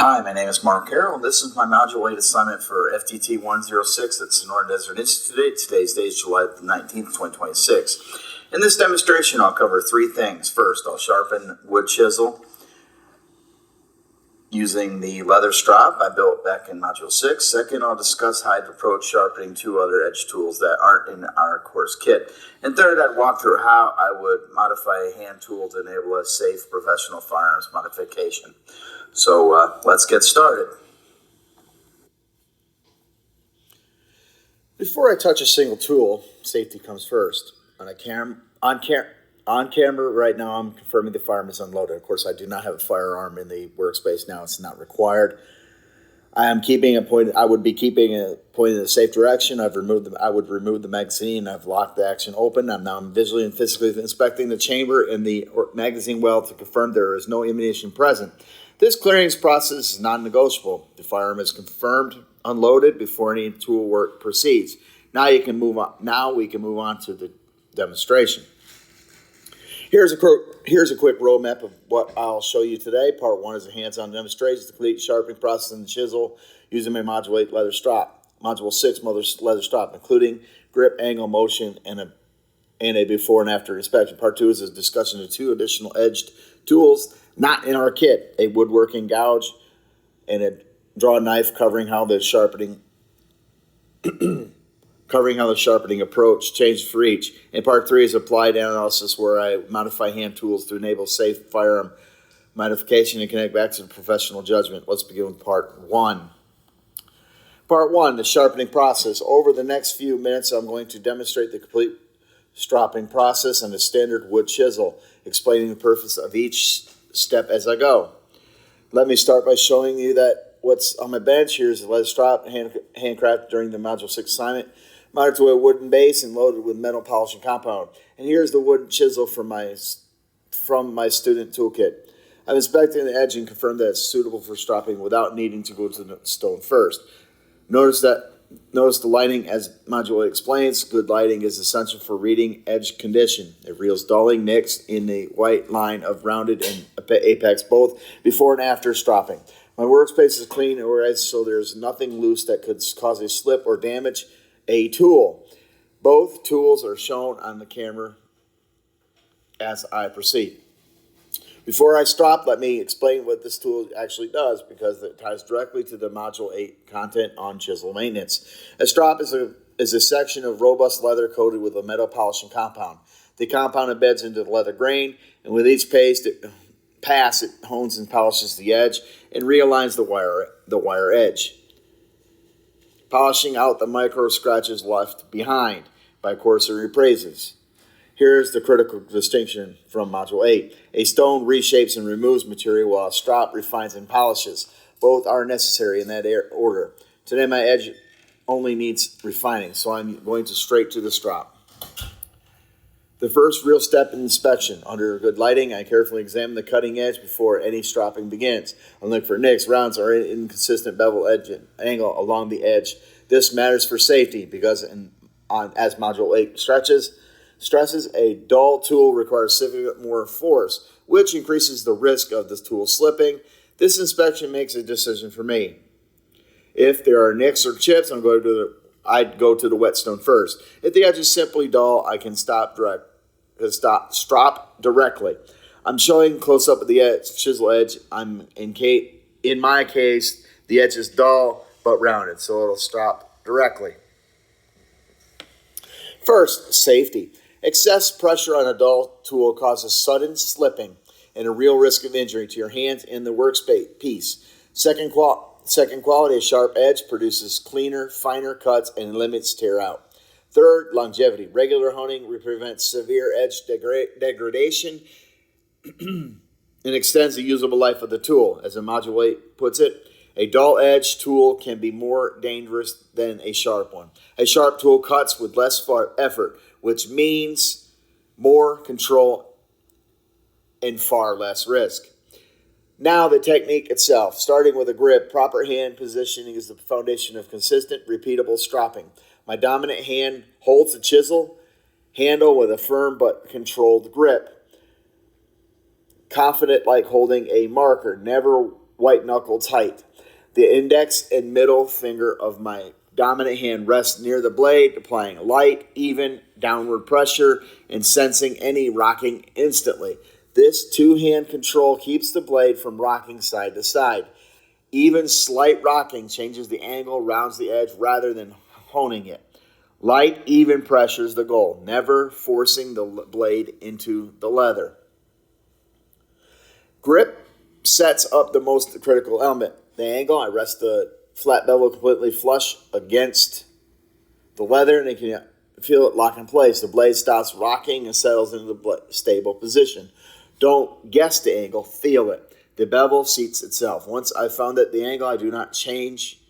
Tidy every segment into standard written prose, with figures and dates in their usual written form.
Hi, my name is Mark Carroll, and this is my Module 8 assignment for FTT 106 at Sonoran Desert Institute. Today's date is July 19th, 2026. In this demonstration, I'll cover three things. First, I'll sharpen wood chisel using the leather strop I built back in Module 6. Second, I'll discuss how I'd approach sharpening two other edge tools that aren't in our course kit. And third, I'd walk through how I would modify a hand tool to enable a safe professional firearms modification. So let's get started. Before I touch a single tool, safety comes first. On camera right now, I'm confirming the firearm is unloaded. Of course, I do not have a firearm in the workspace now. It's not required. I would be keeping a point in a safe direction. I would remove the magazine. I've locked the action open. I'm visually and physically inspecting the chamber and the magazine well to confirm there is no ammunition present. This clearing process is non-negotiable. The firearm is confirmed unloaded before any tool work proceeds. Now we can move on to the demonstration. Here's a quick roadmap of what I'll show you today. Part 1 is a hands-on demonstration to complete sharpening process in the chisel using my Module 8 leather strop. Module 6 leather strop, including grip, angle, motion, and a before and after inspection. Part 2 is a discussion of two additional edged tools not in our kit: a woodworking gouge and a draw knife, covering how the sharpening approach changed for each. And part 3 is applied analysis, where I modify hand tools to enable safe firearm modification and connect back to the professional judgment. Let's begin with part 1. Part 1, the sharpening process. Over the next few minutes, I'm going to demonstrate the complete stropping process on a standard wood chisel, explaining the purpose of each step as I go. Let me start by showing you that what's on my bench here is a leather strop, handcrafted during the Module 6 assignment, mounted to a wooden base and loaded with metal polishing compound. And here's the wooden chisel from my student toolkit. I've inspected the edge and confirmed that it's suitable for stropping without needing to go to the stone first. Notice the lighting, as Module 8 explains. Good lighting is essential for reading edge condition. It reveals dulling nicks in the white line of rounded and apex, both before and after stropping. My workspace is clean and organized, so there's nothing loose that could cause a slip or damage a tool. Both tools are shown on the camera as I proceed. Before I strop, let me explain what this tool actually does, because it ties directly to the Module 8 content on chisel maintenance. A strop is a section of robust leather coated with a metal polishing compound. The compound embeds into the leather grain, and with each pass, it hones and polishes the edge and realigns the wire edge, polishing out the micro scratches left behind by coarser abrasives. Here's the critical distinction from Module 8. A stone reshapes and removes material, while a strop refines and polishes. Both are necessary in that order. Today my edge only needs refining, so I'm going straight to the strop. The first real step in inspection. Under good lighting, I carefully examine the cutting edge before any stropping begins. I look for nicks, rounds, or inconsistent bevel edge angle along the edge. This matters for safety, because as Module 8 stresses, a dull tool requires significantly more force, which increases the risk of the tool slipping. This inspection makes a decision for me. If there are nicks or chips, I'd go to the whetstone first. If the edge is simply dull, I can strop directly. I'm showing close up of the chisel edge. In my case, the edge is dull but rounded, so it'll strop directly. First, safety. Excess pressure on a dull tool causes sudden slipping and a real risk of injury to your hands and the workpiece. Second quality, a sharp edge produces cleaner, finer cuts and limits tear out. Third, longevity. Regular honing prevents severe edge degradation and extends the usable life of the tool. As Module 8 puts it, a dull edge tool can be more dangerous than a sharp one. A sharp tool cuts with less effort, which means more control and far less risk. Now the technique itself. Starting with a grip, proper hand positioning is the foundation of consistent, repeatable stropping. My dominant hand holds the chisel handle with a firm but controlled grip. Confident like holding a marker. Never white knuckle tight. The index and middle finger of my dominant hand rests near the blade, applying light, even downward pressure and sensing any rocking instantly. This two-hand control keeps the blade from rocking side to side. Even slight rocking changes the angle, rounds the edge rather than honing it. Light, even pressures the goal, never forcing the blade into the leather. Grip sets up the most critical element. The angle, I rest the flat bevel completely flush against the leather, and you can feel it lock in place. The blade stops rocking and settles into the stable position. Don't guess the angle, feel it. The bevel seats itself. Once I found that the angle, I do not change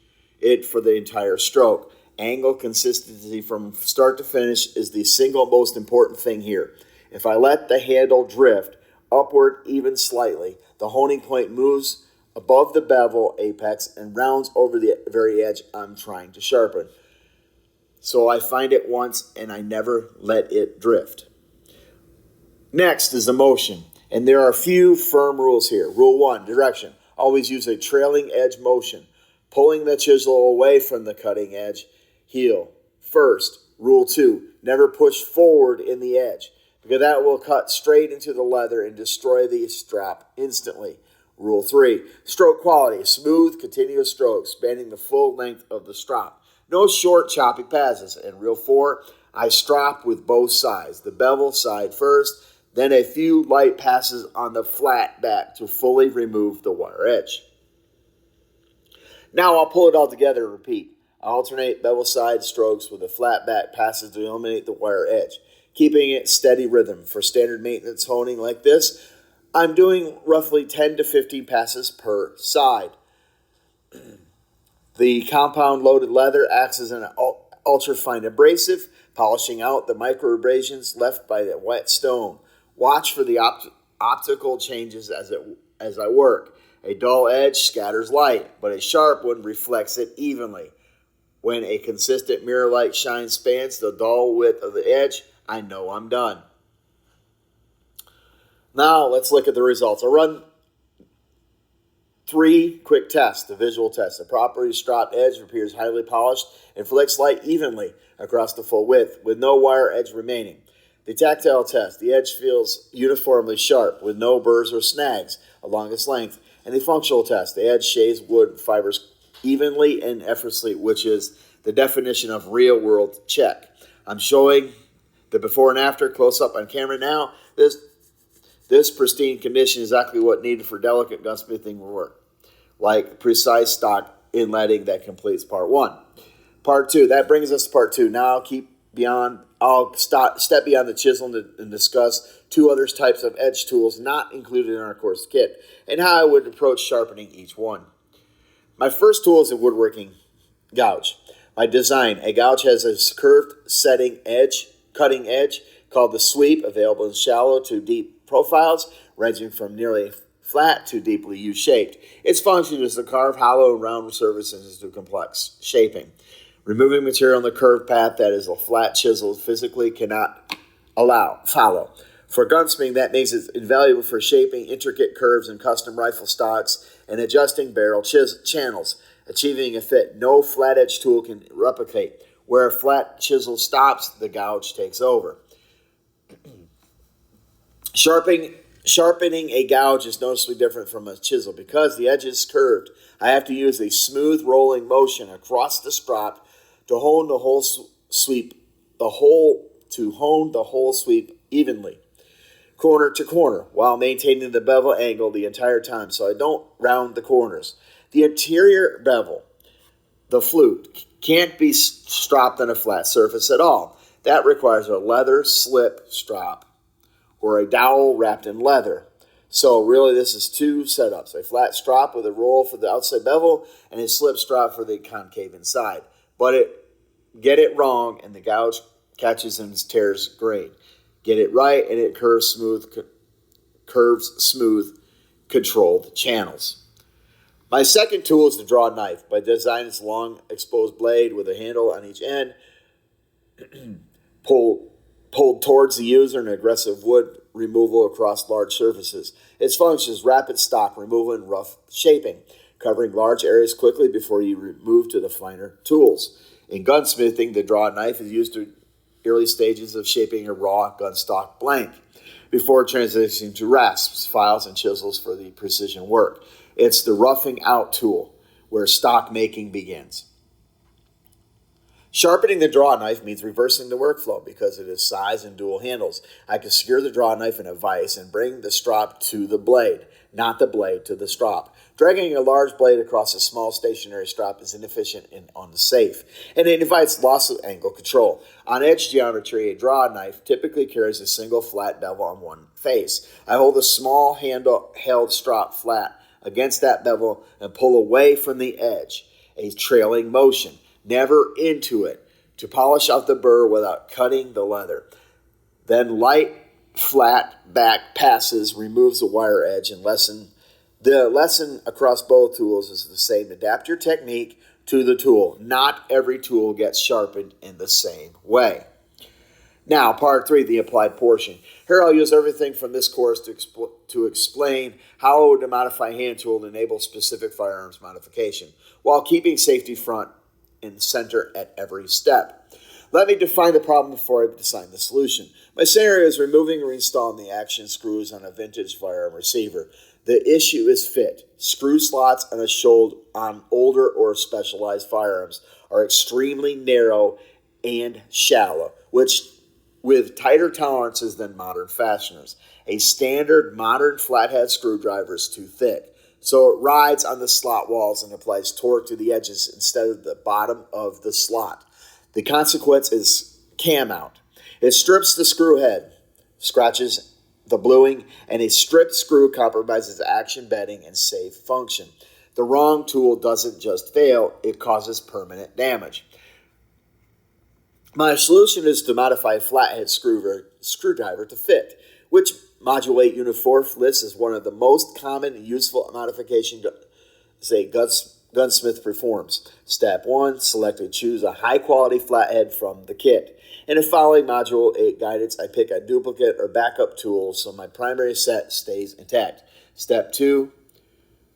it for the entire stroke. Angle consistency from start to finish is the single most important thing here. If I let the handle drift upward even slightly, the honing point moves above the bevel apex and rounds over the very edge I'm trying to sharpen. So I find it once and I never let it drift. Next is the motion. And there are a few firm rules here. Rule 1, direction. Always use a trailing edge motion, pulling the chisel away from the cutting edge heel first. Rule 2, never push forward in the edge, because that will cut straight into the leather and destroy the strap instantly. Rule 3, stroke quality, smooth, continuous strokes, spanning the full length of the strop. No short, choppy passes. And Rule 4, I strop with both sides, the bevel side first, then a few light passes on the flat back to fully remove the wire edge. Now I'll pull it all together and repeat. I alternate bevel side strokes with the flat back passes to eliminate the wire edge, keeping it steady rhythm. For standard maintenance honing like this, I'm doing roughly 10 to 15 passes per side. The compound loaded leather acts as an ultra-fine abrasive, polishing out the micro abrasions left by the wet stone. Watch for the optical changes as I work. A dull edge scatters light, but a sharp one reflects it evenly. When a consistent mirror light shine spans the dull width of the edge, I know I'm done. Now let's look at the results. I'll run 3 quick tests. The visual test. The properly stropped edge appears highly polished and flicks light evenly across the full width with no wire edge remaining. The tactile test. The edge feels uniformly sharp with no burrs or snags along its length. And the functional test. The edge shaves wood fibers evenly and effortlessly, which is the definition of real world check. I'm showing the before and after close up on camera now. This pristine condition is exactly what needed for delicate gunsmithing work, like precise stock inletting that completes part 1. Part 2, that brings us to part 2. Now I'll step beyond the chisel and discuss 2 other types of edge tools not included in our course kit, and how I would approach sharpening each one. My first tool is a woodworking gouge. By design, a gouge has a curved cutting edge called the sweep, available in shallow to deep profiles, ranging from nearly flat to deeply U-shaped. Its function is to carve hollow and round surfaces into complex shaping, removing material on the curved path that is a flat chisel physically cannot follow. For gunsmithing, that makes it invaluable for shaping intricate curves in custom rifle stocks and adjusting barrel channels, achieving a fit no flat edge tool can replicate. Where a flat chisel stops, the gouge takes over. Sharpening a gouge is noticeably different from a chisel because the edge is curved. I have to use a smooth rolling motion across the strop to hone the whole sweep evenly, corner to corner, while maintaining the bevel angle the entire time, so I don't round the corners. The interior bevel, the flute, can't be stropped on a flat surface at all. That requires a leather slip strop or a dowel wrapped in leather. So really this is 2 setups, a flat strop with a roll for the outside bevel and a slip strop for the concave inside. But get it wrong and the gouge catches and tears grain. Get it right and it curves smooth, controlled channels. My second tool is to draw a knife. By design, it's a long exposed blade with a handle on each end, pulled towards the user in an aggressive wood removal across large surfaces. Its function is rapid stock removal and rough shaping, covering large areas quickly before you move to the finer tools. In gunsmithing, the draw knife is used to early stages of shaping a raw gun stock blank before transitioning to rasps, files, and chisels for the precision work. It's the roughing out tool where stock making begins. Sharpening the draw knife means reversing the workflow because it is size and dual handles. I can secure the draw knife in a vise and bring the strop to the blade, not the blade to the strop. Dragging a large blade across a small stationary strop is inefficient and unsafe, and it invites loss of angle control. On edge geometry, a draw knife typically carries a single flat bevel on one face. I hold a small handle-held strop flat against that bevel and pull away from the edge, a trailing motion, never into it, to polish off the burr without cutting the leather. Then light, flat back passes removes the wire edge and the lesson across both tools is the same. Adapt your technique to the tool. Not every tool gets sharpened in the same way. Now, part 3, the applied portion. Here I'll use everything from this course to explain how to modify hand tool to enable specific firearms modification, while keeping safety front and center at every step. Let me define the problem before I design the solution. My scenario is removing or reinstalling the action screws on a vintage firearm receiver. The issue is fit. Screw slots on older or specialized firearms are extremely narrow and shallow, with tighter tolerances than modern fasteners. A standard modern flathead screwdriver is too thick, so it rides on the slot walls and applies torque to the edges instead of the bottom of the slot. The consequence is cam out. It strips the screw head, scratches the bluing, and a stripped screw compromises action bedding and safe function. The wrong tool doesn't just fail, it causes permanent damage. My solution is to modify a flathead screwdriver to fit, which modulate uniformless is one of the most common and useful modification gunsmith performs. Step 1, select and choose a high-quality flathead from the kit. In the following Module 8 guidance, I pick a duplicate or backup tool so my primary set stays intact. Step 2,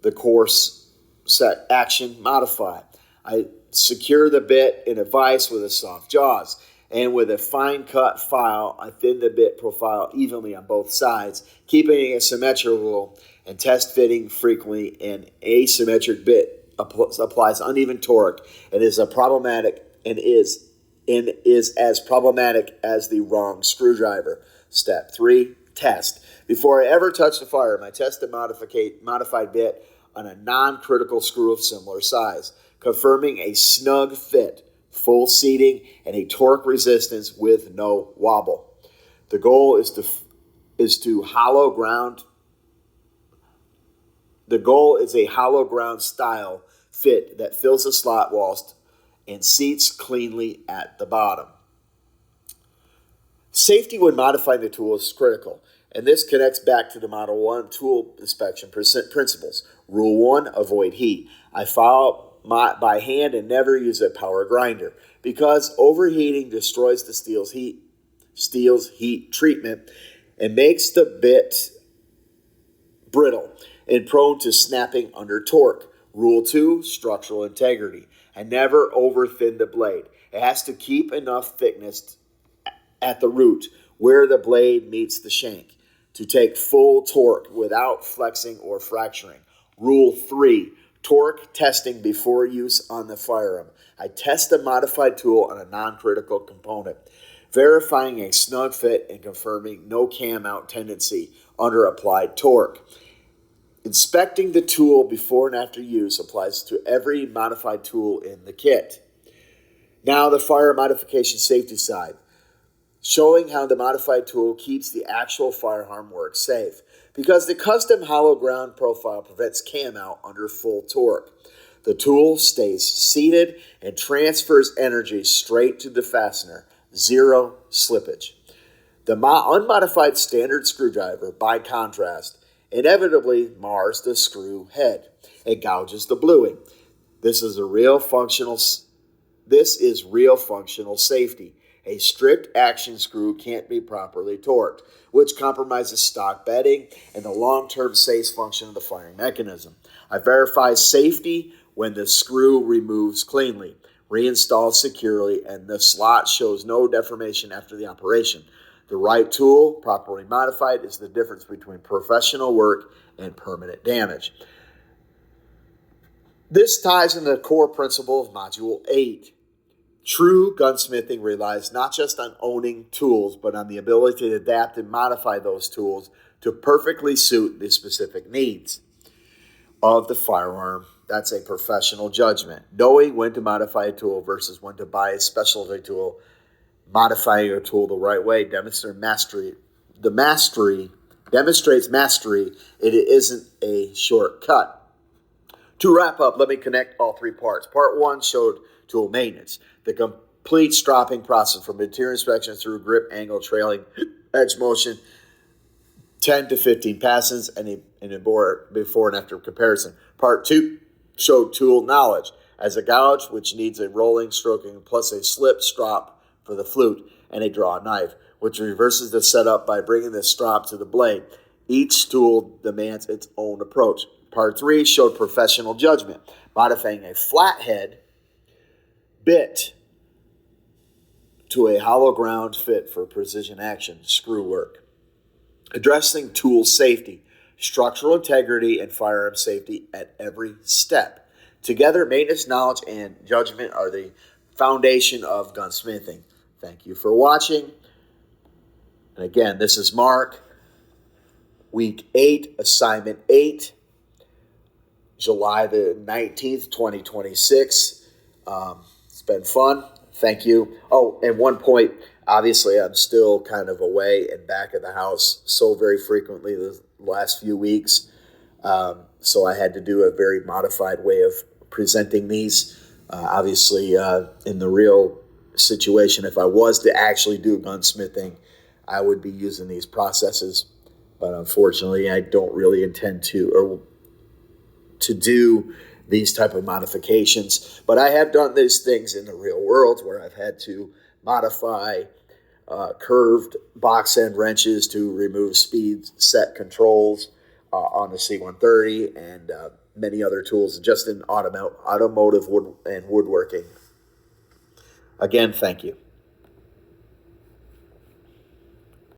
the course set action modify. I secure the bit in a vise with a soft jaws, and with a fine cut file, I thin the bit profile evenly on both sides, keeping it symmetrical and test fitting frequently. An asymmetric bit applies uneven torque and is as problematic as the wrong screwdriver. Step 3, test. Before I ever touch the firearm, I test the modified bit on a non-critical screw of similar size, confirming a snug fit, full seating, and a torque resistance with no wobble. The goal is to hollow ground. The goal is a hollow ground style fit that fills the slot walls and seats cleanly at the bottom. Safety when modifying the tool is critical, and this connects back to the Model 1 tool inspection principles. Rule 1, avoid heat. I file by hand and never use a power grinder because overheating destroys the steel's heat treatment and makes the bit brittle and prone to snapping under torque. Rule 2, structural integrity. I never over thin the blade. It has to keep enough thickness at the root where the blade meets the shank to take full torque without flexing or fracturing. Rule 3, torque testing before use on the firearm. I test a modified tool on a non-critical component, verifying a snug fit and confirming no cam out tendency under applied torque. Inspecting the tool before and after use applies to every modified tool in the kit. Now the fire modification safety side, showing how the modified tool keeps the actual firearm work safe, because the custom hollow ground profile prevents cam out under full torque. The tool stays seated and transfers energy straight to the fastener, zero slippage. The unmodified standard screwdriver, by contrast, inevitably mars the screw head. It gouges the bluing. This is real functional safety, A strict action screw can't be properly torqued, which compromises stock bedding and the long-term safe function of the firing mechanism. I verify safety when the screw removes cleanly, reinstalls securely, and the slot shows no deformation after the operation. The right tool, properly modified, is the difference between professional work and permanent damage. This ties into the core principle of Module 8. True gunsmithing relies not just on owning tools, but on the ability to adapt and modify those tools to perfectly suit the specific needs of the firearm. That's a professional judgment. Knowing when to modify a tool versus when to buy a specialty tool, modifying a tool the right way demonstrates mastery. Demonstrates mastery. It isn't a shortcut. To wrap up, let me connect all three parts. Part 1 showed tool maintenance, the complete stropping process from material inspection through grip, angle, trailing, edge motion, 10 to 15 passes, and a before and after comparison. Part 2 showed tool knowledge, as a gouge, which needs a rolling, stroking, plus a slip strop for the flute, and a draw knife, which reverses the setup by bringing the strop to the blade. Each tool demands its own approach. Part 3 showed professional judgment, modifying a flathead bit to a hollow ground fit for precision action screw work. Addressing tool safety, structural integrity, and firearm safety at every step. Together, maintenance, knowledge, and judgment are the foundation of gunsmithing. Thank you for watching. And again, this is Mark. Week 8, Assignment 8. July the 19th, 2026. It's been fun. Thank you. Oh, and one point, obviously I'm still kind of away and back at the house so very frequently the last few weeks. So I had to do a very modified way of presenting these. Obviously, in the real situation, if I was to actually do gunsmithing, I would be using these processes. But unfortunately, I don't really intend to do these type of modifications. But I have done these things in the real world where I've had to modify curved box end wrenches to remove speed set controls on the C-130 and many other tools just in automotive and woodworking. Again, thank you.